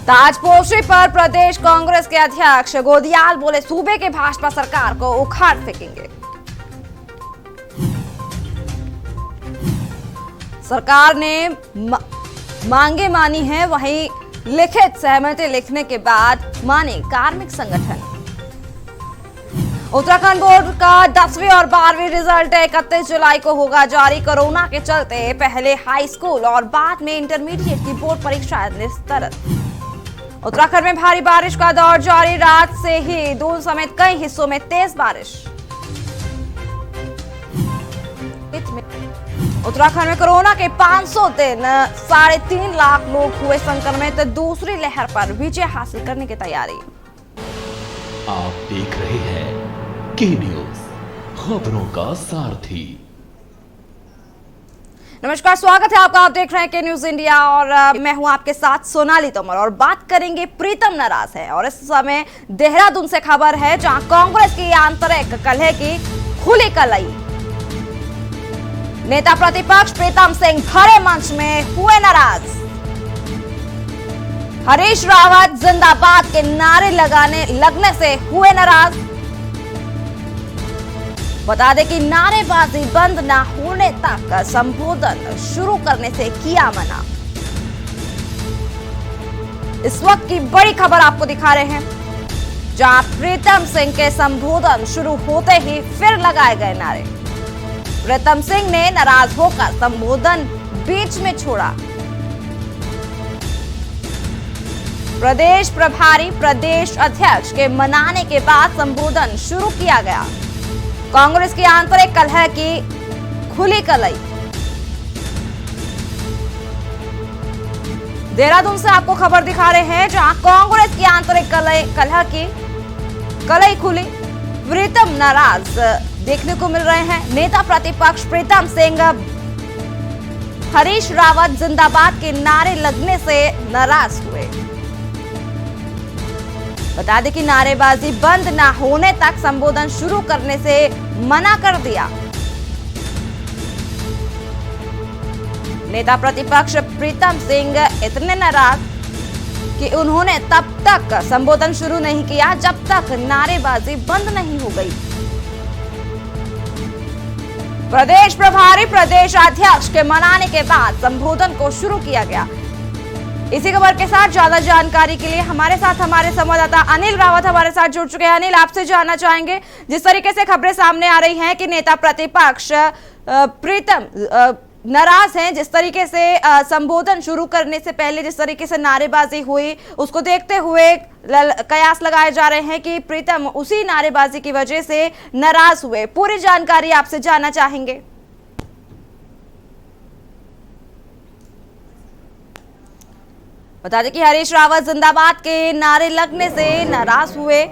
ताजपोशी पर प्रदेश कांग्रेस के अध्यक्ष गोदियाल बोले, सूबे के भाजपा सरकार को उखाड़ फेंकेंगे। सरकार ने मांगे मानी है, वहीं लिखित सहमति लिखने के बाद माने कार्मिक संगठन। उत्तराखंड बोर्ड का 10वीं और 12वीं रिजल्ट 31 जुलाई को होगा जारी। कोरोना के चलते पहले हाई स्कूल और बाद में इंटरमीडिएट की बोर्ड परीक्षा निरस्त। उत्तराखंड में भारी बारिश का दौर जारी, रात से ही दून समेत कई हिस्सों में तेज बारिश। उत्तराखंड में कोरोना के 500 दिन 3.5 लाख लोग हुए संक्रमित। दूसरी लहर पर विजय हासिल करने की तैयारी। आप देख रहे हैं के न्यूज, खबरों का सारथी। नमस्कार, स्वागत है आपका। आप देख रहे हैं के न्यूज इंडिया और मैं हूं आपके साथ सोनाली तोमर। और बात करेंगे प्रीतम नाराज है, और इस समय देहरादून से खबर है जहां कांग्रेस की आंतरिक कलह की खुली कलई। नेता प्रतिपक्ष प्रीतम सिंह भरे मंच में हुए नाराज। हरीश रावत जिंदाबाद के नारे लगने से हुए नाराज। बता दें कि नारेबाजी बंद न होने तक संबोधन शुरू करने से किया मना। इस वक्त की बड़ी खबर आपको दिखा रहे हैं, जहां प्रीतम सिंह के संबोधन शुरू होते ही फिर लगाए गए नारे। प्रीतम सिंह ने नाराज होकर संबोधन बीच में छोड़ा। प्रदेश प्रभारी प्रदेश अध्यक्ष के मनाने के बाद संबोधन शुरू किया गया। कांग्रेस की आंतरिक कलह की खुली कलई। देहरादून से आपको खबर दिखा रहे हैं, जहां कांग्रेस की आंतरिक कलह की कलई खुली। प्रीतम नाराज देखने को मिल रहे हैं। नेता प्रतिपक्ष प्रीतम सिंह हरीश रावत जिंदाबाद के नारे लगने से नाराज हुए। बता दें कि नारेबाजी बंद न होने तक संबोधन शुरू करने से मना कर दिया। नेता प्रतिपक्ष प्रीतम सिंह इतने नाराज कि उन्होंने तब तक संबोधन शुरू नहीं किया जब तक नारेबाजी बंद नहीं हो गई। प्रदेश प्रभारी प्रदेश अध्यक्ष के मनाने के बाद संबोधन को शुरू किया गया। इसी खबर के साथ ज्यादा जानकारी के लिए हमारे साथ हमारे संवाददाता अनिल रावत हमारे साथ जुड़ चुके हैं। अनिल, आपसे जानना चाहेंगे, जिस तरीके से खबरें सामने आ रही हैं कि नेता प्रतिपक्ष प्रीतम नाराज हैं, जिस तरीके से संबोधन शुरू करने से पहले जिस तरीके से नारेबाजी हुई, उसको देखते हुए कयास लगाए जा रहे हैं कि प्रीतम उसी नारेबाजी की वजह से नाराज हुए। पूरी जानकारी आपसे जानना चाहेंगे। बता दें कि हरीश रावत जिंदाबाद के नारे लगने से नाराज हुए।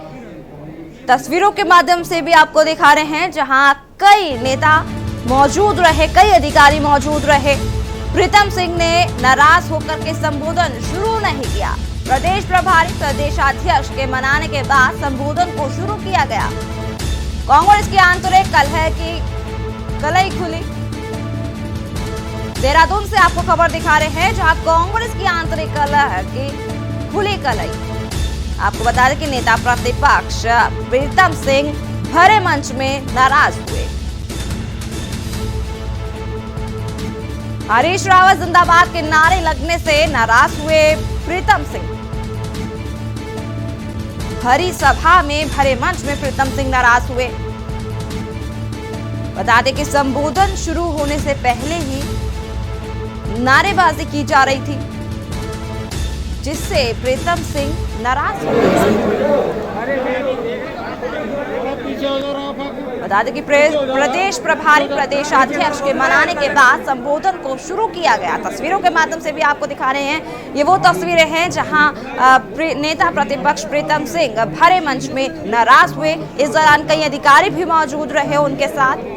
तस्वीरों के माध्यम से भी आपको दिखा रहे हैं, जहां कई नेता मौजूद रहे, कई अधिकारी मौजूद रहे। प्रीतम सिंह ने नाराज होकर के संबोधन शुरू नहीं किया। प्रदेश प्रभारी प्रदेशाध्यक्ष के मनाने के बाद संबोधन को शुरू किया गया। कांग्रेस की आंतरिक कलह की कलई खुली। देहरादून से आपको खबर दिखा रहे हैं, जहां कांग्रेस की आंतरिक कलह की खुली कलई। आपको बता दें कि नेता प्रतिपक्ष प्रीतम सिंह भरे मंच में नाराज हुए। हरीश रावत जिंदाबाद के नारे लगने से नाराज हुए प्रीतम सिंह। भरी सभा में भरे मंच में प्रीतम सिंह नाराज हुए। बता दें कि संबोधन शुरू होने से पहले ही नारेबाजी की जा रही थी, जिससे प्रीतम सिंह नाराज हो गए। बता दें कि प्रदेश प्रभारी प्रदेशाध्यक्ष के मनाने के बाद संबोधन को शुरू किया गया। तस्वीरों के माध्यम से भी आपको दिखा रहे हैं, ये वो तस्वीरें हैं जहां नेता प्रतिपक्ष प्रीतम सिंह भरे मंच में नाराज हुए। इस दौरान कई अधिकारी भी मौजूद रहे उनके साथ।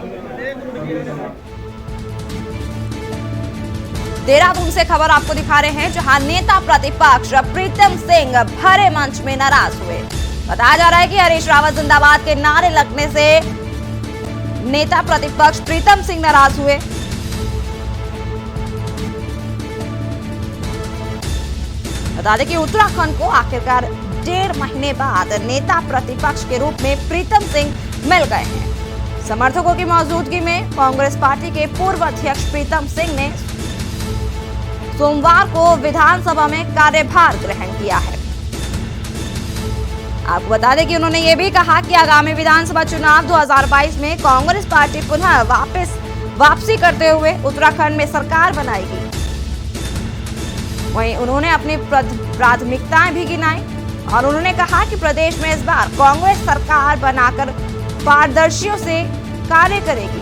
देहरादून से खबर आपको दिखा रहे हैं, जहां नेता प्रतिपक्ष प्रीतम सिंह भरे मंच में नाराज हुए। बताया जा रहा है कि हरीश रावत जिंदाबाद के नारे लगने से नेता प्रतिपक्ष प्रीतम सिंह नाराज हुए। बता दें कि उत्तराखंड को आखिरकार 1.5 महीने बाद नेता प्रतिपक्ष के रूप में प्रीतम सिंह मिल गए हैं। समर्थकों की मौजूदगी में कांग्रेस पार्टी के पूर्व अध्यक्ष प्रीतम सिंह ने सोमवार को विधानसभा में कार्यभार ग्रहण किया है। आपको बता दें कि उन्होंने ये भी कहा कि आगामी विधानसभा चुनाव 2022 में कांग्रेस पार्टी पुनः वापसी करते हुए उत्तराखंड में सरकार बनाएगी। वहीं उन्होंने अपनी प्राथमिकताएं भी गिनाई और उन्होंने कहा कि प्रदेश में इस बार कांग्रेस सरकार बनाकर पारदर्शियों से कार्य करेगी।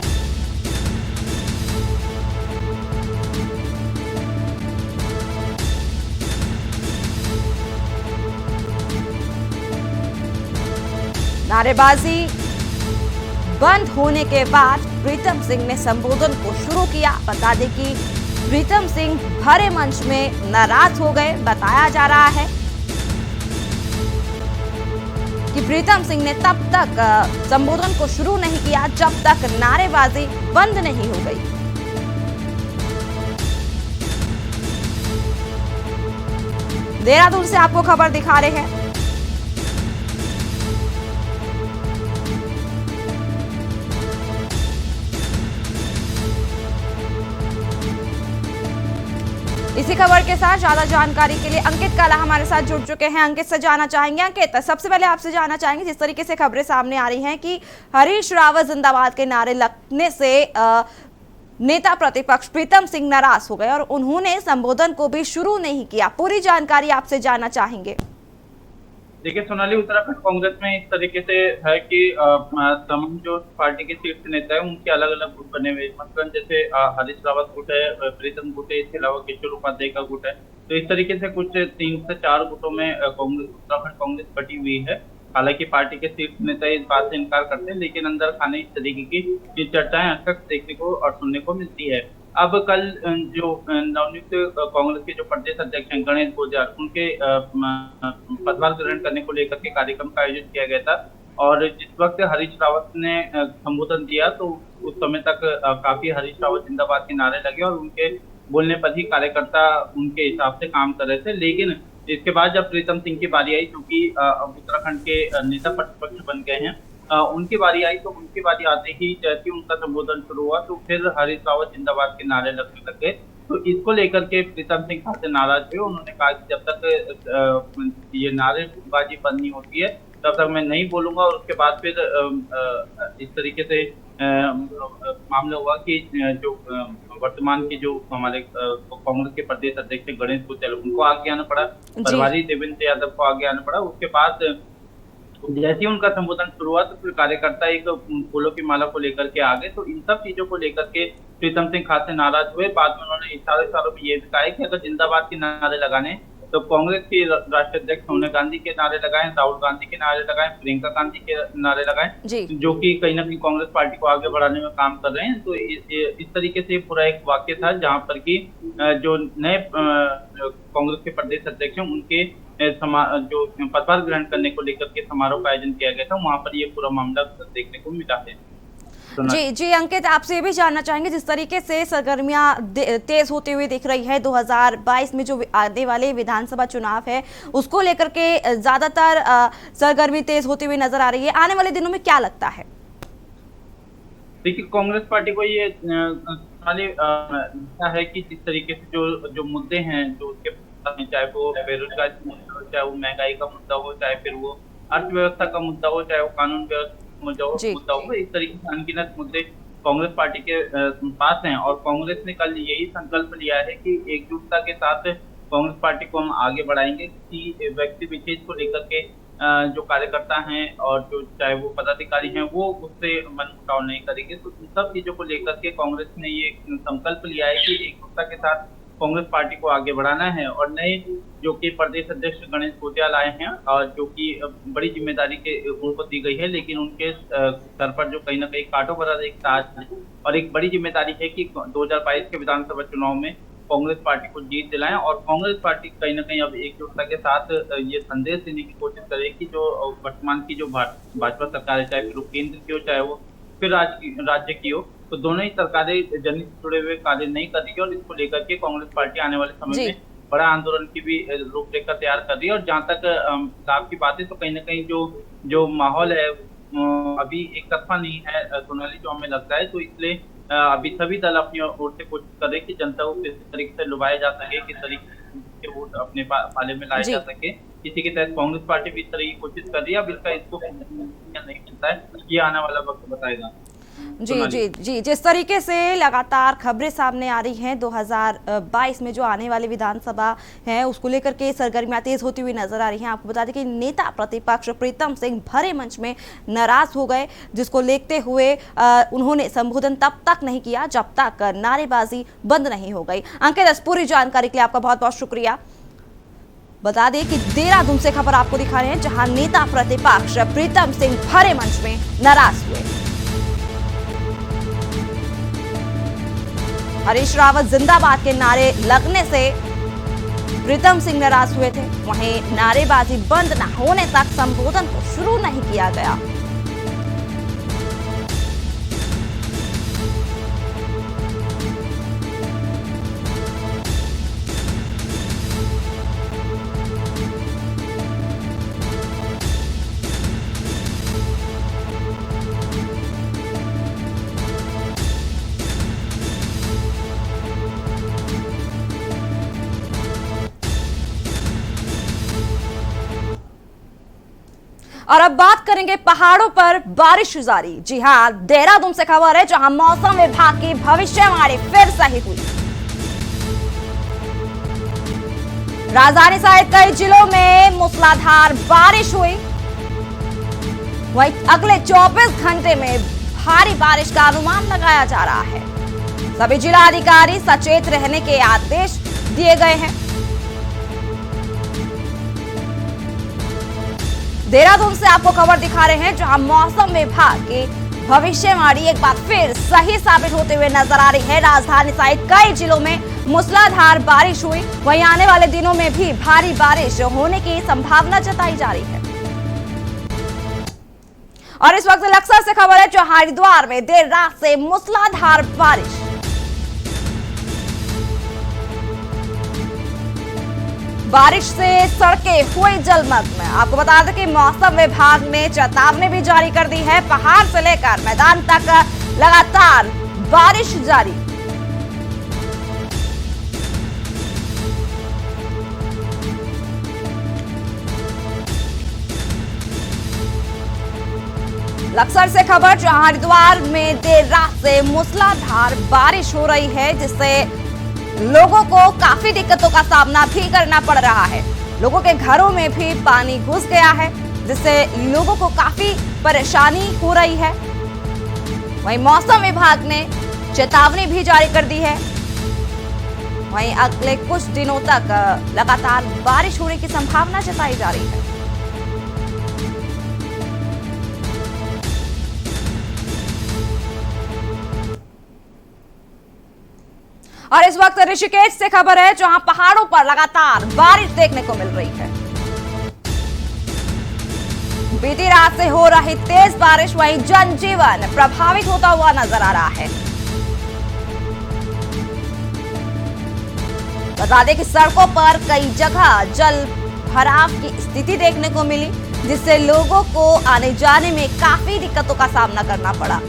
नारेबाजी बंद होने के बाद प्रीतम सिंह ने संबोधन को शुरू किया। बता दें कि प्रीतम सिंह भरे मंच में नाराज हो गए। बताया जा रहा है कि प्रीतम सिंह ने तब तक संबोधन को शुरू नहीं किया जब तक नारेबाजी बंद नहीं हो गई। देहरादून से आपको खबर दिखा रहे हैं। इसी खबर के साथ ज्यादा जानकारी के लिए अंकित काला हमारे साथ जुड़ चुके हैं। अंकित से जानना चाहेंगे। अंकित, सबसे पहले आपसे जानना चाहेंगे, जिस तरीके से खबरें सामने आ रही हैं कि हरीश रावत जिंदाबाद के नारे लगने से नेता प्रतिपक्ष प्रीतम सिंह नाराज हो गए और उन्होंने संबोधन को भी शुरू नहीं किया। पूरी जानकारी आपसे जानना चाहेंगे। देखिए सोनाली, उत्तराखंड कांग्रेस में इस तरीके से है कि तमाम जो पार्टी के शीर्ष नेता है उनके अलग अलग गुट बने हुए, मसलन जैसे हरीश रावत गुट है, प्रीतम गुट है, इसके अलावा किशोर उपाध्याय का गुट है। तो इस तरीके से कुछ 3 से 4 गुटों में उत्तराखंड कांग्रेस बटी हुई है। हालांकि पार्टी के शीर्ष नेता इस बात से इनकार करते हैं, लेकिन अंदर खाने इस तरीके की चर्चाएं अक्सर देखने को और सुनने को मिलती है। अब कल जो नवनियुक्त कांग्रेस के जो प्रदेश अध्यक्ष हैं गणेश गुर्जर, उनके पदभार ग्रहण करने को लेकर के कार्यक्रम का आयोजन किया गया था और जिस वक्त हरीश रावत ने संबोधन दिया तो उस समय तक काफी हरीश रावत जिंदाबाद के नारे लगे और उनके बोलने पर ही कार्यकर्ता उनके हिसाब से काम कर रहे थे। लेकिन इसके बाद जब प्रीतम सिंह की बारी आई, क्योंकि उत्तराखंड के नेता प्रतिपक्ष बन गए हैं, उनकी बारी आई तो उनकी बारी आते ही जैसे ही उनका संबोधन शुरू हुआ तो फिर हरीश रावत जिंदाबाद के नारे लगने लग गए। तो इसको लेकर के प्रीतम सिंह खासे नाराज हुए। उन्होंने कहा कि जब तक ये नारेबाजी बंद नहीं होती है तब तक मैं नहीं बोलूंगा। और उसके बाद फिर इस तरीके से मामला हुआ कि जो वर्तमान के जो हमारे कांग्रेस के प्रदेश अध्यक्ष गणेश गुर्जर, उनको आगे आना पड़ा, प्रभारी देवेंद्र यादव को आगे आना पड़ा। उसके बाद जैसे ही उनका संबोधन शुरू हुआ तो फिर कार्यकर्ता एक फूलों की माला को लेकर के आ गए। तो इन सब चीजों को लेकर के प्रीतम सिंह खासे नाराज हुए। बाद में उन्होंने इशारों में ये भी कहा कि अगर जिंदाबाद के नारे लगाने तो कांग्रेस के राष्ट्रीय अध्यक्ष सोनिया गांधी के नारे लगाएं, राहुल गांधी के नारे लगाएं, प्रियंका गांधी के नारे लगाएं, जो कि कहीं ना कहीं कांग्रेस पार्टी को आगे बढ़ाने में काम कर रहे हैं। तो इस तरीके से पूरा एक वाक्य था जहां पर कि जो नए कांग्रेस के प्रदेश अध्यक्ष हैं उनके जो पदभार ग्रहण करने को लेकर के समारोह का आयोजन किया गया था, वहां पर ये पूरा मामला देखने को मिला है। जी अंकित, आपसे ये भी जानना चाहेंगे, जिस तरीके से सरगर्मियां तेज होती हुई दिख रही है 2022 में जो आने वाले विधानसभा चुनाव है उसको लेकर के ज्यादातर सरगर्मी तेज होती हुई नजर आ रही है, आने वाले दिनों में क्या लगता है? देखिए कांग्रेस पार्टी को ये है कि जिस तरीके से जो मुद्दे हैं जो उसके चाहे वो बेरोजगारी का मुद्दा हो, चाहे वो महंगाई का मुद्दा हो, चाहे फिर वो अर्थव्यवस्था का मुद्दा हो, चाहे वो कानून व्यवस्था मुद्दा हो, इस तरीके से अनगिनत मुद्दे कांग्रेस पार्टी के पास हैं। और कांग्रेस ने कल यही संकल्प लिया है कि एकजुटता के साथ कांग्रेस पार्टी को हम आगे बढ़ाएंगे। किसी व्यक्ति विशेष को लेकर के जो कार्यकर्ता हैं और जो चाहे वो पदाधिकारी हैं वो उससे मनमुटाव नहीं करेंगे। तो इन सब चीजों को लेकर के कांग्रेस ने ये संकल्प लिया है कि एकजुटता के साथ कांग्रेस पार्टी को आगे बढ़ाना है। और नए जो कि प्रदेश अध्यक्ष गणेश गुर्जर आए हैं और जो कि बड़ी जिम्मेदारी के उनको दी गई है, लेकिन उनके सर पर जो कहीं ना कहीं कांटों भरा एक ताज है और एक बड़ी जिम्मेदारी है कि 2022 के विधानसभा चुनाव में कांग्रेस पार्टी को जीत दिलाएं। और कांग्रेस पार्टी कहीं ना कहीं अब एकजुटता के साथ ये संदेश देने की कोशिश करे कि जो वर्तमान की जो भाजपा सरकार है, चाहे फिर केंद्र की हो चाहे वो फिर राज्य की हो, तो दोनों ही सरकारें जनहित से जुड़े हुए कार्य नहीं कर रही है। और इसको लेकर के कांग्रेस पार्टी आने वाले समय में बड़ा आंदोलन की भी रूपरेखा तैयार कर रही है। और जहाँ तक लाभ की बात है तो कहीं ना कहीं जो माहौल है अभी एक तरफा नहीं है सोनाली, जो हमें लगता है। तो इसलिए अभी सभी दल अपनी ओर से कोशिश कर रहे हैं कि जनता को किस तरीके से लुभाया जा सके, किस तरीके के वोट अपने पाले में लाए जी। जा सके। इसी के तहत कांग्रेस पार्टी भी इस तरह की कोशिश कर रही है। अब इसको नहीं मिलता है, ये आने वाला वक्त बताएगा। जी जी जी, जिस तरीके से लगातार खबरें सामने आ रही हैं 2022 में जो आने वाली विधानसभा है उसको लेकर के सरगर्मियां तेज होती हुई नजर आ रही हैं। आपको बता दें कि नेता प्रतिपक्ष प्रीतम सिंह भरे मंच में नाराज हो गए, जिसको लेते हुए उन्होंने संबोधन तब तक नहीं किया जब तक नारेबाजी बंद नहीं हो गई। अंकित, इस पूरी जानकारी के लिए आपका बहुत बहुत शुक्रिया। बता दें कि देहरादून से खबर आपको दिखा रहे हैं जहां नेता प्रतिपक्ष प्रीतम सिंह भरे मंच में नाराज हुए। हरीश रावत जिंदाबाद के नारे लगने से प्रीतम सिंह नाराज हुए थे। वहीं नारेबाजी बंद न होने तक संबोधन को शुरू नहीं किया गया। और अब बात करेंगे पहाड़ों पर बारिश जारी। जी हां, देहरादून से खबर है जहां मौसम विभाग की भविष्यवाणी फिर सही हुई। राजधानी सहित कई जिलों में मूसलाधार बारिश हुई। वहीं अगले 24 घंटे में भारी बारिश का अनुमान लगाया जा रहा है। सभी जिलाधिकारी सचेत रहने के आदेश दिए गए हैं। देहरादून से आपको खबर दिखा रहे हैं जहां मौसम विभाग की भविष्यवाणी एक बार फिर सही साबित होते हुए नजर आ रही है। राजधानी सहित कई जिलों में मूसलाधार बारिश हुई। वहीं आने वाले दिनों में भी भारी बारिश होने की संभावना जताई जा रही है। और इस वक्त लक्सर से खबर है जो हरिद्वार में देर रात से मूसलाधार बारिश। बारिश से सड़कें हुई जलमग्न। आपको बता दें कि मौसम विभाग ने चेतावनी भी जारी कर दी है। पहाड़ से लेकर मैदान तक लगातार बारिश जारी। लक्सर से खबर जहां हरिद्वार में देर रात से मूसलाधार बारिश हो रही है, जिससे लोगों को काफी दिक्कतों का सामना भी करना पड़ रहा है। लोगों के घरों में भी पानी घुस गया है, जिससे लोगों को काफी परेशानी हो रही है। वहीं मौसम विभाग ने चेतावनी भी जारी कर दी है। वहीं अगले कुछ दिनों तक लगातार बारिश होने की संभावना जताई जा रही है। और इस वक्त ऋषिकेश से खबर है जहां पहाड़ों पर लगातार बारिश देखने को मिल रही है। बीती रात से हो रही तेज बारिश, वहीं जनजीवन प्रभावित होता हुआ नजर आ रहा है। बता दें कि सड़कों पर कई जगह जल भराव की स्थिति देखने को मिली, जिससे लोगों को आने जाने में काफी दिक्कतों का सामना करना पड़ा।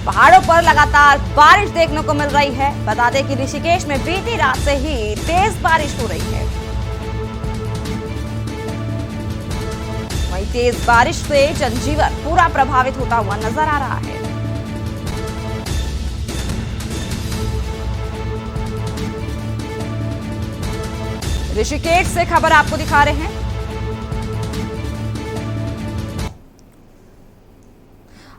पहाड़ों पर लगातार बारिश देखने को मिल रही है। बता दें कि ऋषिकेश में बीती रात से ही तेज बारिश हो रही है। वहीं तेज बारिश से जनजीवन पूरा प्रभावित होता हुआ नजर आ रहा है। ऋषिकेश से खबर आपको दिखा रहे हैं।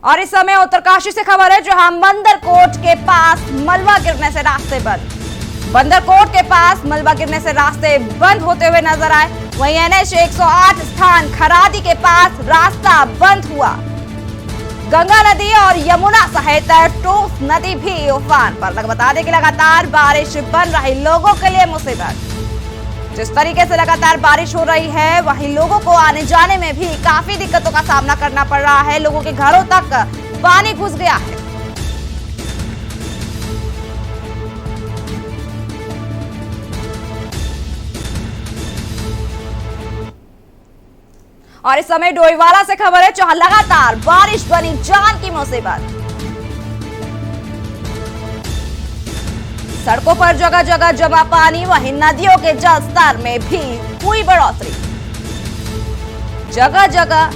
और इस समय उत्तरकाशी से खबर है जहां बंदरकोट के पास मलबा गिरने से रास्ते बंद। बंदरकोट के पास मलबा गिरने से रास्ते बंद होते हुए नजर आए। वहीं NH 108 स्थान खरादी के पास रास्ता बंद हुआ। गंगा नदी और यमुना सहित टोस नदी भी उफान पर। बता दें कि लगातार बारिश बन रही लोगों के लिए मुसीबत। जिस तरीके से लगातार बारिश हो रही है वहीं लोगों को आने जाने में भी काफी दिक्कतों का सामना करना पड़ रहा है। लोगों के घरों तक पानी घुस गया है। और इस समय डोईवाला से खबर है जहां लगातार बारिश बनी जान की मुसीबत। सड़कों पर जगह जगह जमा पानी, वहीं नदियों के जलस्तर में भी हुई बढ़ोतरी। जगह जगह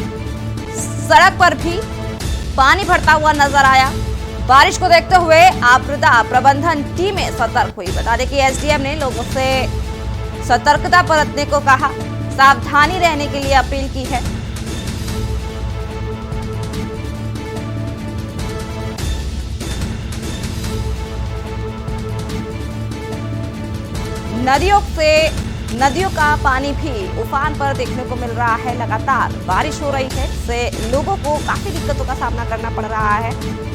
सड़क पर भी पानी भरता हुआ नजर आया। बारिश को देखते हुए आपदा प्रबंधन टीमें सतर्क हुई। बता दें कि एसडीएम ने लोगों से सतर्कता बरतने को कहा, सावधानी रहने के लिए अपील की है। नदियों का पानी भी उफान पर देखने को मिल रहा है। लगातार बारिश हो रही है, इससे लोगों को काफी दिक्कतों का सामना करना पड़ रहा है।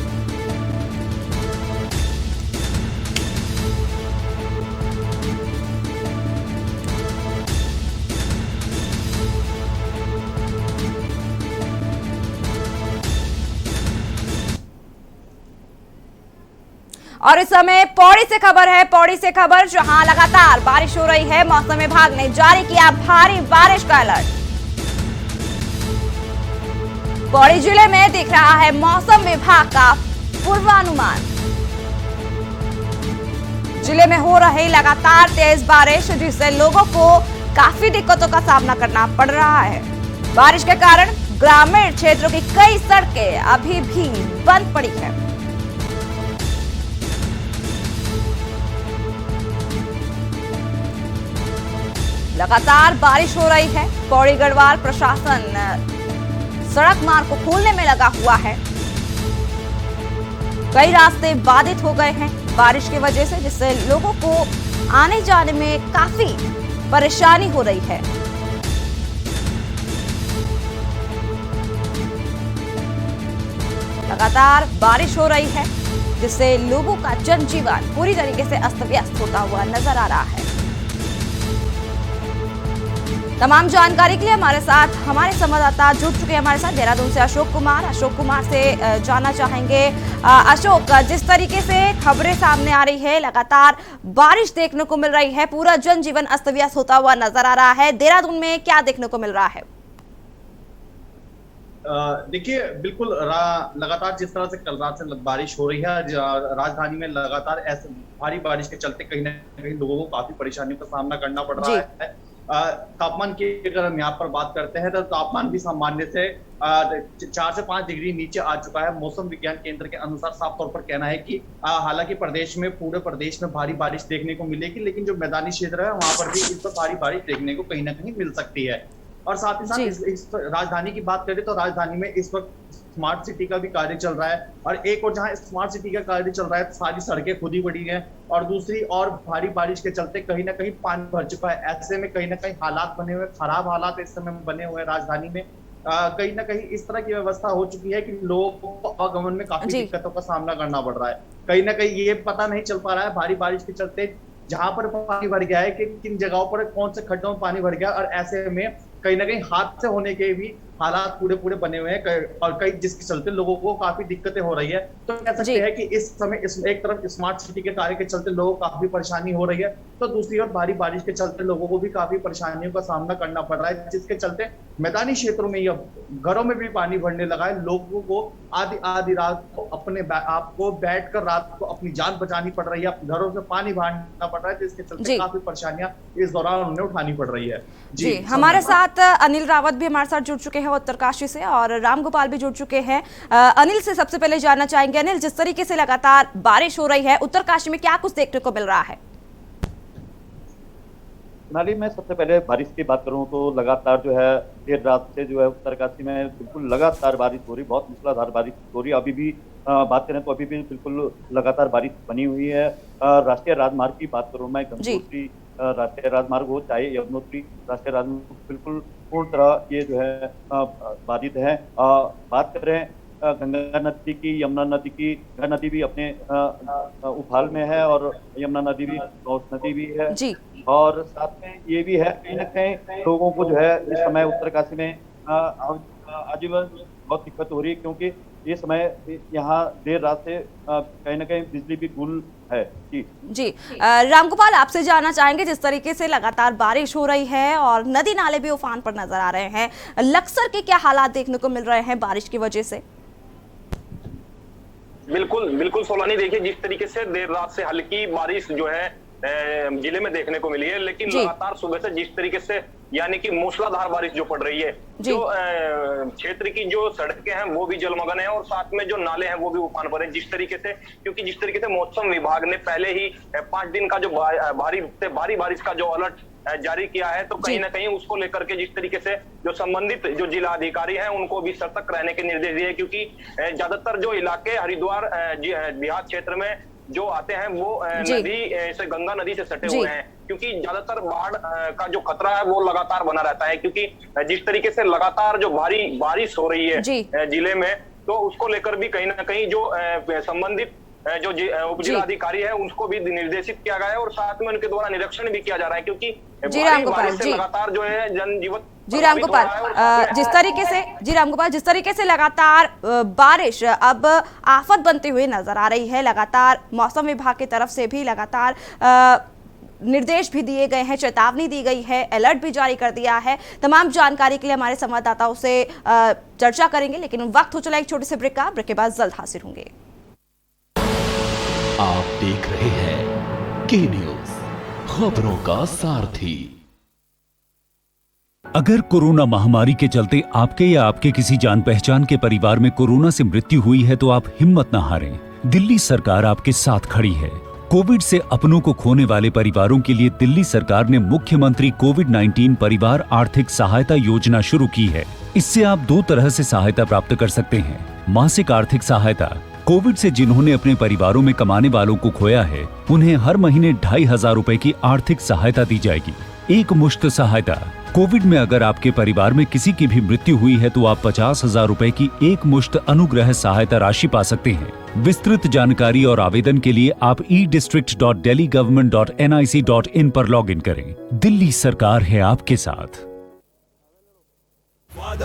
और इस समय पौड़ी से खबर है, पौड़ी से खबर जहां लगातार बारिश हो रही है। मौसम विभाग ने जारी किया भारी बारिश का अलर्ट। पौड़ी जिले में दिख रहा है मौसम विभाग का पूर्वानुमान। जिले में हो रही लगातार तेज बारिश जिससे लोगों को काफी दिक्कतों का सामना करना पड़ रहा है। बारिश के कारण ग्रामीण क्षेत्रों की कई सड़कें अभी भी बंद पड़ी है। लगातार बारिश हो रही है। पौड़ी गढ़वाल प्रशासन सड़क मार्ग को खोलने में लगा हुआ है। कई रास्ते बाधित हो गए हैं बारिश की वजह से, जिससे लोगों को आने जाने में काफी परेशानी हो रही है। लगातार बारिश हो रही है जिससे लोगों का जनजीवन पूरी तरीके से अस्त व्यस्त होता हुआ नजर आ रहा है। तमाम जानकारी के लिए हमारे संवाददाता जुड़ चुके हैं हमारे साथ देहरादून से अशोक कुमार से जानना चाहेंगे। अशोक, जिस तरीके से खबरें सामने आ रही है, लगातार बारिश देखने को मिल रही है, पूरा जनजीवन अस्त व्यस्त होता हुआ नजर आ रहा है। देहरादून में क्या देखने को मिल रहा है? देखिए, बिल्कुल लगातार जिस तरह से कल रात से बारिश हो रही है, राजधानी में लगातार ऐसे भारी बारिश के चलते कहीं ना कहीं लोगों को काफी परेशानियों का सामना करना पड़ रहा है। तापमान की अगर हम यहाँ पर बात करते हैं तो तापमान भी सामान्य से 4 से 5 डिग्री नीचे आ चुका है। मौसम विज्ञान केंद्र के अनुसार साफ तौर पर कहना है कि हालांकि पूरे प्रदेश में भारी बारिश देखने को मिलेगी, लेकिन जो मैदानी क्षेत्र है वहां पर भी इस पर भारी बारिश देखने को कहीं ना कहीं मिल सकती है। और साथ ही साथ इस राजधानी की बात करें तो राजधानी में इस वक्त स्मार्ट सिटी का भी कार्य चल रहा है, और एक और जहां स्मार्ट सिटी का कार्य चल रहा है सारी सड़कें खुदी पड़ी हैं, और दूसरी और भारी बारिश के चलते कहीं ना कहीं पानी भर चुका है। ऐसे में कहीं ना कहीं हालात बने हुए, खराब हालात इस समय बने हुए हैं राजधानी में। कहीं ना कहीं इस तरह की व्यवस्था हो चुकी है कि लोगों को आवागमन में काफी दिक्कतों का सामना करना पड़ रहा है। कहीं ना कहीं ये पता नहीं चल पा रहा है भारी बारिश के चलते जहां पर पानी भर गया है कि किन जगहों पर कौन से खड्डों में पानी भर गया, और ऐसे में कहीं ना कहीं हादसे होने के भी हालात पूरे बने हुए हैं, और कई जिसके चलते लोगों को काफी दिक्कतें हो रही है। तो कह सकते हैं कि इस समय एक तरफ स्मार्ट सिटी के कार्य के चलते लोगों को काफी परेशानी हो रही है, तो दूसरी ओर भारी बारिश के चलते लोगों को भी काफी परेशानियों का सामना करना पड़ रहा है, जिसके चलते मैदानी क्षेत्रों में या घरों में भी पानी भरने लगा है। लोगों को आधी रात को अपने आपको बैठकर रात को अपनी जान बचानी पड़ रही है, घरों से पानी भरना पड़ रहा है, जिसके चलते काफी परेशानियां इस दौरान उन्हें उठानी पड़ रही है। जी, हमारे साथ अनिल रावत भी हमारे साथ जुड़ चुके हैं उत्तरकाशी से, और रामगोपाल भी जुड़ चुके हैं। अनिल से सबसे पहले जानना चाहेंगे, अनिल, जिस तरीके से लगातार बारिश हो रही है उत्तरकाशी में क्या कुछ देखने को मिल रहा है? नाली में सबसे पहले बारिश की बात करूं तो लगातार जो है देर रात से जो है उत्तरकाशी में बिल्कुल लगातार बारिश हो रही, बहुत मूसलाधार बारिश हो रही। अभी भी बात करें तो अभी भी बिल्कुल लगातार बारिश बनी हुई है। राष्ट्रीय राजमार्ग की बात करूं मैं, गंगोत्री राष्ट्रीय राजमार्ग हो चाहे यमुनोत्री राष्ट्रीय राजमार्ग, बिल्कुल पूर्ण तरह ये जो है बाधित है। बात करें गंगा नदी की, यमुना नदी की, गंगा नदी भी अपने उफान में है और यमुना नदी भी, गौस नदी भी है जी और साथ में ये भी है कहीं ना कहीं लोगों को जो है इस समय उत्तरकाशी में आजीवन बहुत दिक्कत हो रही है, क्योंकि ये समय यहाँ देर रात से कहीं ना कहीं बिजली भी गुल है। जी रामगोपाल, आपसे जानना चाहेंगे, जिस तरीके से लगातार बारिश हो रही है और नदी नाले भी उफान पर नजर आ रहे हैं, लक्सर के क्या हालात देखने को मिल रहे हैं बारिश की वजह से? बिल्कुल बिल्कुल सोलानी, देखिए जिस तरीके से देर रात से हल्की बारिश जो है जिले में देखने को मिली है, लेकिन लगातार सुबह से जिस तरीके से यानी कि मूसलाधार बारिश जो पड़ रही है, जो क्षेत्र की जो सड़कें हैं वो भी जलमग्न है और साथ में जो नाले हैं वो भी उफान पर है। जिस तरीके से, क्योंकि जिस तरीके से मौसम विभाग ने पहले ही 5 दिन का जो भारी बारिश का जो अलर्ट जारी किया है, तो कहीं ना कहीं उसको लेकर के जिस तरीके से जो संबंधित जो जिला अधिकारी हैं उनको भी सतर्क रहने के निर्देश दिए, क्योंकि ज्यादातर जो इलाके हरिद्वार देहात क्षेत्र में जो आते हैं वो नदी से, गंगा नदी से सटे हुए हैं, क्योंकि ज्यादातर बाढ़ का जो खतरा है वो लगातार बना रहता है, क्योंकि जिस तरीके से लगातार जो भारी बारिश हो रही है जिले में, तो उसको लेकर भी कहीं ना कहीं जो संबंधित जो उप जिलाधिकारी है उनको भी निर्देशित किया गया है और साथ में उनके द्वारा निरीक्षण भी किया जा रहा है, क्योंकि बारिश से लगातार जो है जनजीवन जिस तरीके से लगातार बारिश अब आफत बनती हुई नजर आ रही है, लगातार मौसम विभाग की तरफ से भी लगातार निर्देश भी दिए गए हैं, चेतावनी दी गई है, अलर्ट भी जारी कर दिया है। तमाम जानकारी के लिए हमारे संवाददाताओं से चर्चा करेंगे, लेकिन वक्त हो चला एक छोटे से ब्रेक का। ब्रेक के बाद जल्द हाजिर होंगे। आप देख रहे हैं के न्यूज, खबरों का सारथी। अगर कोरोना महामारी के चलते आपके या आपके किसी जान पहचान के परिवार में कोरोना से मृत्यु हुई है तो आप हिम्मत न हारें। दिल्ली सरकार आपके साथ खड़ी है। कोविड से अपनों को खोने वाले परिवारों के लिए दिल्ली सरकार ने मुख्यमंत्री कोविड-19 परिवार आर्थिक सहायता योजना शुरू की है। इससे आप 2 तरह से सहायता प्राप्त कर सकते हैं। मासिक आर्थिक सहायता, कोविड से जिन्होंने अपने परिवारों में कमाने वालों को खोया है उन्हें हर महीने 2500 रुपए की आर्थिक सहायता दी जाएगी। एक मुश्त सहायता, कोविड में अगर आपके परिवार में किसी की भी मृत्यु हुई है तो आप 50,000 रुपए की एक मुश्त अनुग्रह सहायता राशि पा सकते हैं। विस्तृत जानकारी और आवेदन के लिए आप e-district.delhigovernment.nic.in पर लॉगिन करें। दिल्ली सरकार है आपके साथ।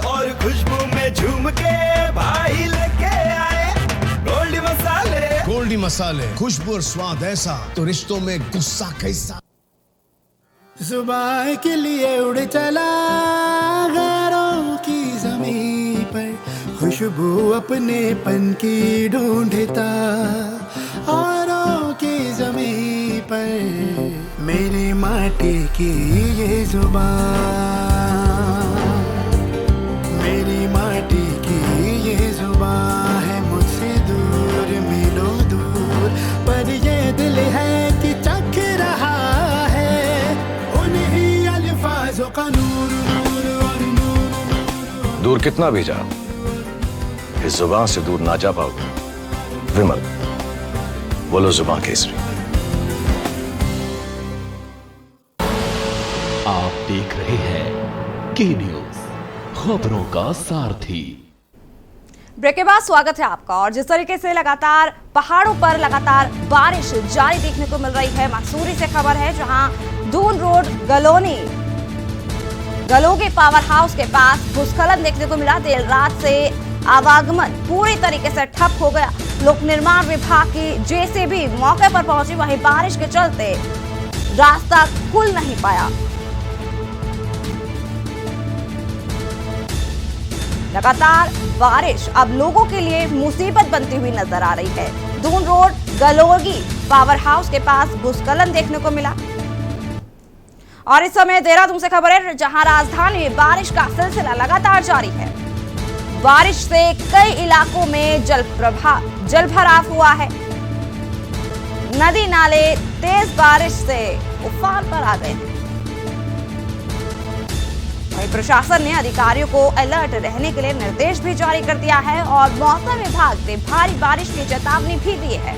और खुशबू में झूम के भाई लेके आए गोल्डी मसाले, खुशबू और स्वाद ऐसा तो रिश्तों में गुस्सा कैसा। जुबान के लिए उड़ चला गैरों की ज़मीं पर, खुशबू अपने पन की ढूंढता औरों की ज़मीं पर, मेरी माटी की ये जुबान, मेरी माटी की ये जुबान है मुझसे दूर मिलो दूर, पर ये दिल है कि चख रहा है उन्हीं अल्फाजों का नूर नूर और नूर। दूर कितना भी जा, इस जुबान से दूर ना जा पाओगे। विमल, बोलो जुबान केसरी। आप देख रहे हैं के न्यूज, खबरों का सारथी। ब्रेक के बाद स्वागत है आपका। और जिस तरीके से लगातार पहाड़ों पर लगातार बारिश जारी देखने को मिल रही है, मसूरी से खबर है जहां दून रोड गलोगी पावर हाउस के पास भूस्खलन देखने को मिला। देर रात से आवागमन पूरी तरीके से ठप हो गया। लोक निर्माण विभाग की जेसीबी मौके पर पहुंची, वहीं बारिश के चलते रास्ता खुल नहीं पाया। लगातार बारिश अब लोगों के लिए मुसीबत बनती हुई नजर आ रही है। दून रोड गलोगी पावर हाउस के पास भूस्खलन देखने को मिला। और इस समय देहरादून से खबर है जहां राजधानी में बारिश का सिलसिला लगातार जारी है। बारिश से कई इलाकों में जल भराव हुआ है। नदी नाले तेज बारिश से उफान पर आ गए हैं। प्रशासन ने अधिकारियों को अलर्ट रहने के लिए निर्देश भी जारी कर दिया है और मौसम विभाग ने भारी बारिश की चेतावनी भी दी है।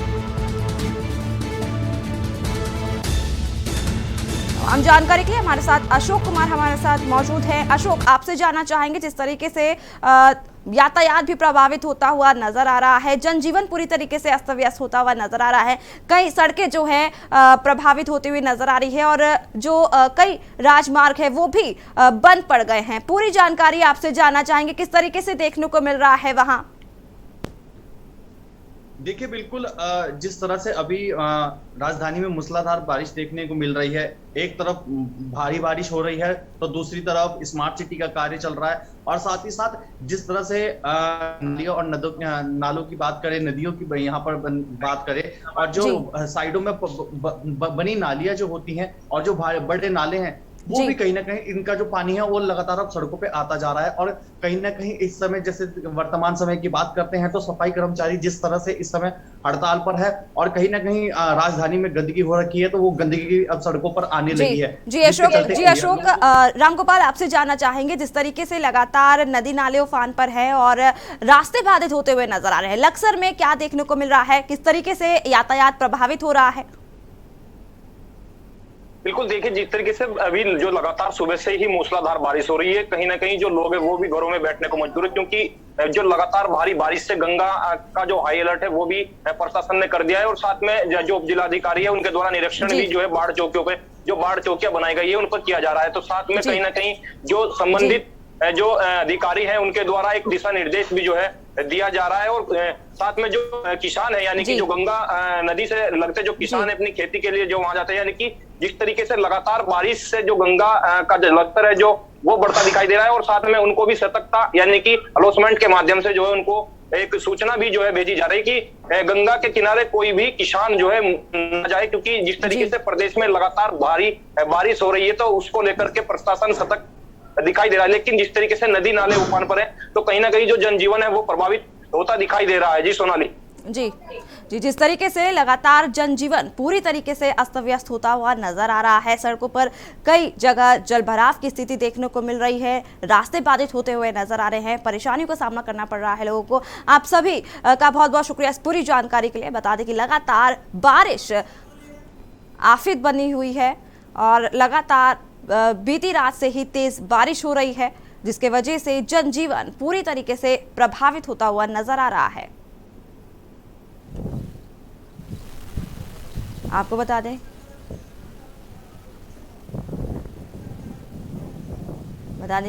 हम जानकारी के लिए हमारे साथ अशोक कुमार हमारे साथ मौजूद है। अशोक, आपसे जानना चाहेंगे जिस तरीके से यातायात भी प्रभावित होता हुआ नजर आ रहा है, जनजीवन पूरी तरीके से अस्त व्यस्त होता हुआ नजर आ रहा है। कई सड़कें जो है प्रभावित होती हुई नजर आ रही है और जो कई राजमार्ग है वो भी बंद पड़ गए हैं। पूरी जानकारी आपसे जानना चाहेंगे, किस तरीके से देखने को मिल रहा है वहां? देखिए, बिल्कुल जिस तरह से अभी राजधानी में मूसलाधार बारिश देखने को मिल रही है, एक तरफ भारी बारिश हो रही है तो दूसरी तरफ स्मार्ट सिटी का कार्य चल रहा है, और साथ ही साथ जिस तरह से नदियों और नालों की बात करें, नदियों की यहाँ पर बात करें, और जो साइडों में बनी नालियां जो होती हैं और जो बड़े नाले हैं वो भी कहीं ना कहीं इनका जो पानी है वो लगातार अब सड़कों पे आता जा रहा है। और कहीं ना कहीं इस समय, जैसे वर्तमान समय की बात करते हैं, तो सफाई कर्मचारी जिस तरह से इस समय हड़ताल पर है और कहीं ना कहीं राजधानी में गंदगी हो रखी है, तो वो गंदगी अब सड़कों पर आने लगी है। जी अशोक, रामगोपाल आपसे जानना चाहेंगे, जिस तरीके से लगातार नदी नाले उफान पर है और रास्ते बाधित होते हुए नजर आ रहे हैं, लक्सर में क्या देखने को मिल रहा है, किस तरीके से यातायात प्रभावित हो रहा है? बिल्कुल, देखिए जिस तरीके से अभी जो लगातार सुबह से ही मूसलाधार बारिश हो रही है, कहीं ना कहीं जो लोग हैं वो भी घरों में बैठने को मजबूर है, क्योंकि जो लगातार भारी बारिश से गंगा का जो हाई अलर्ट है वो भी प्रशासन ने कर दिया है, और साथ में जो जिलाधिकारी है उनके द्वारा निरीक्षण भी जो है बाढ़ चौकियों पे, जो बाढ़ चौकियां बनाई गई है उन पर किया जा रहा है। तो साथ में कहीं ना कहीं जो संबंधित जो अधिकारी है उनके द्वारा एक दिशा निर्देश भी जो है दिया जा रहा है, और साथ में जो किसान है, यानी कि जो गंगा नदी से लगते जो किसान है अपनी खेती के लिए जो वहां जाते हैं, यानी कि जिस तरीके से लगातार बारिश से जो गंगा का जलस्तर है जो वो बढ़ता दिखाई दे रहा है, और साथ में उनको भी सतर्कता यानी कि अनाउंसमेंट के माध्यम से जो है उनको एक सूचना भी जो है भेजी जा रही है कि गंगा के किनारे कोई भी किसान जो है न जाए, क्योंकि जिस तरीके से प्रदेश में लगातार भारी बारिश हो रही है तो उसको लेकर के प्रशासन सतर्क दिखाई दे रहा है। लेकिन जिस तरीके से नदी नाले उफान पर है तो कहीं ना कहीं जो जनजीवन है वो प्रभावित होता दिखाई दे रहा है। जी सोनाली। जी, जिस तरीके से लगातार जनजीवन पूरी तरीके से अस्त व्यस्त होता हुआ नजर आ रहा है, सड़कों पर कई जगह जलभराव की स्थिति देखने को मिल रही है, रास्ते बाधित होते हुए नजर आ रहे हैं, परेशानियों का सामना करना पड़ रहा है लोगों को। आप सभी का बहुत बहुत शुक्रिया इस पूरी जानकारी के लिए। बता दें कि लगातार बारिश आफित बनी हुई है और लगातार बीती रात से ही तेज बारिश हो रही है, जिसके वजह से जनजीवन पूरी तरीके से प्रभावित होता हुआ नजर आ रहा है। आपको बता दें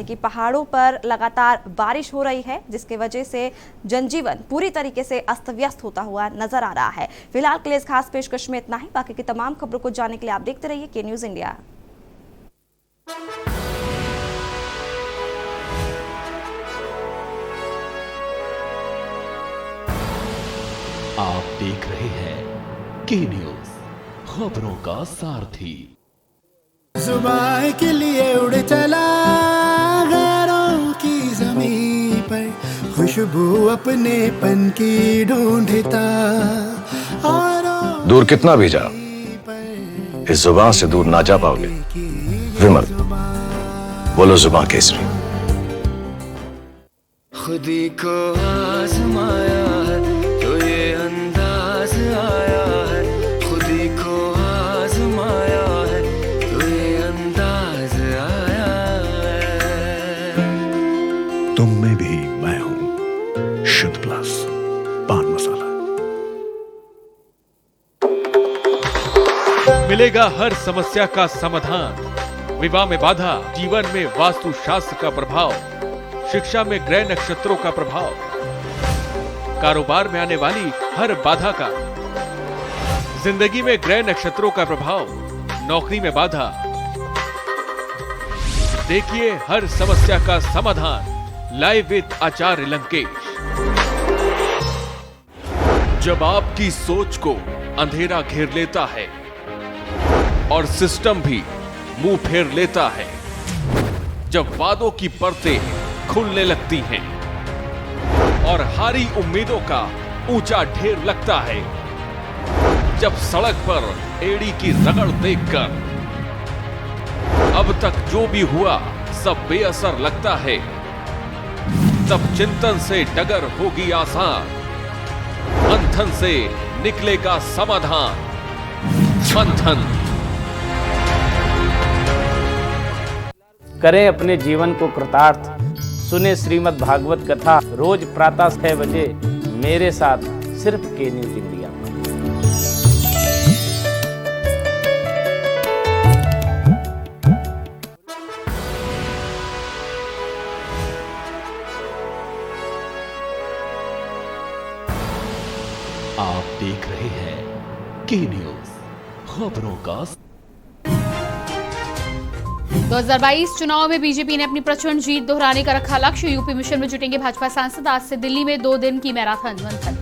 कि पहाड़ों पर लगातार बारिश हो रही है, जिसके वजह से जनजीवन पूरी तरीके से अस्त व्यस्त होता हुआ नजर आ रहा है। फिलहाल के लिए इस खास पेशकश में इतना ही। बाकी की तमाम खबरों को जानने के लिए आप देखते रहिए के न्यूज़ इंडिया। आप देख रहे हैं के न्यूज़, खबरों का सारथी। जुबान के लिए उड़ चला गैरों की ज़मीं पर, खुशबू अपने पन की ढूंढता, और दूर कितना भी जा इस जुबान से दूर ना जा पाओगे। विमल, बोलो जुबान केसरी। खुदी को आजमाया है तो ये अंदाज आया है, खुदी को आजमाया है तो ये अंदाज आया है। तुम में भी मैं हूं, शुद्ध प्लस पान मसाला। मिलेगा हर समस्या का समाधान। विवाह में बाधा, जीवन में वास्तु शास्त्र का प्रभाव, शिक्षा में ग्रह नक्षत्रों का प्रभाव, कारोबार में आने वाली हर बाधा का, जिंदगी में ग्रह नक्षत्रों का प्रभाव, नौकरी में बाधा। देखिए हर समस्या का समाधान लाइव विद आचार्य लंकेश। जब आपकी सोच को अंधेरा घेर लेता है और सिस्टम भी मुंह फेर लेता है, जब वादों की परतें खुलने लगती हैं और हारी उम्मीदों का ऊंचा ढेर लगता है, जब सड़क पर एड़ी की रगड़ देखकर अब तक जो भी हुआ सब बेअसर लगता है, तब चिंतन से डगर होगी आसान, मंथन से निकलेगा समाधान। मंथन। करें अपने जीवन को कृतार्थ, सुने श्रीमद् भागवत कथा रोज प्रातः 6 बजे मेरे साथ सिर्फ के न्यूज इंडिया में। आप देख रहे हैं के न्यूज, खबरों का। 2022 चुनाव में बीजेपी ने अपनी प्रचंड जीत दोहराने का रखा लक्ष्य। यूपी मिशन में जुटेंगे भाजपा सांसद। आज से दिल्ली में 2 दिन की मैराथन मंथन।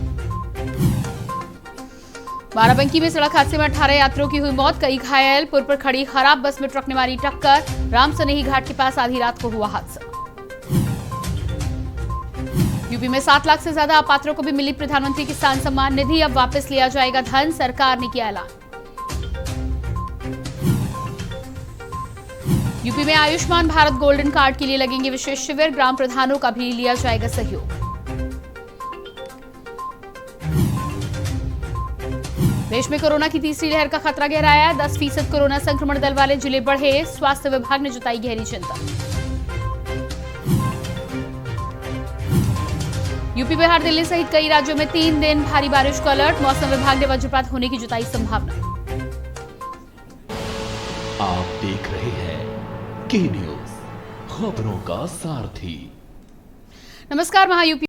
बाराबंकी में सड़क हादसे में 18 यात्रियों की हुई मौत, कई घायल। पुल पर खड़ी खराब बस में ट्रक ने मारी टक्कर। रामसनेही घाट के पास आधी रात को हुआ हादसा। यूपी में 7 लाख से ज्यादा अपात्रों को भी मिली प्रधानमंत्री किसान सम्मान निधि। अब वापस लिया जाएगा धन, सरकार ने किया ऐलान। यूपी में आयुष्मान भारत गोल्डन कार्ड के लिए लगेंगे विशेष शिविर। ग्राम प्रधानों का भी लिया जाएगा सहयोग। देश में कोरोना की तीसरी लहर का खतरा गहराया। 10% कोरोना संक्रमण दल वाले जिले बढ़े। स्वास्थ्य विभाग ने जताई गहरी चिंता। यूपी, बिहार, दिल्ली सहित कई राज्यों में 3 दिन भारी बारिश का अलर्ट। मौसम विभाग ने वज्रपात होने की जताई संभावना। आप देख रहे हैं के न्यूज, खबरों का सारथी। नमस्कार। महायूपी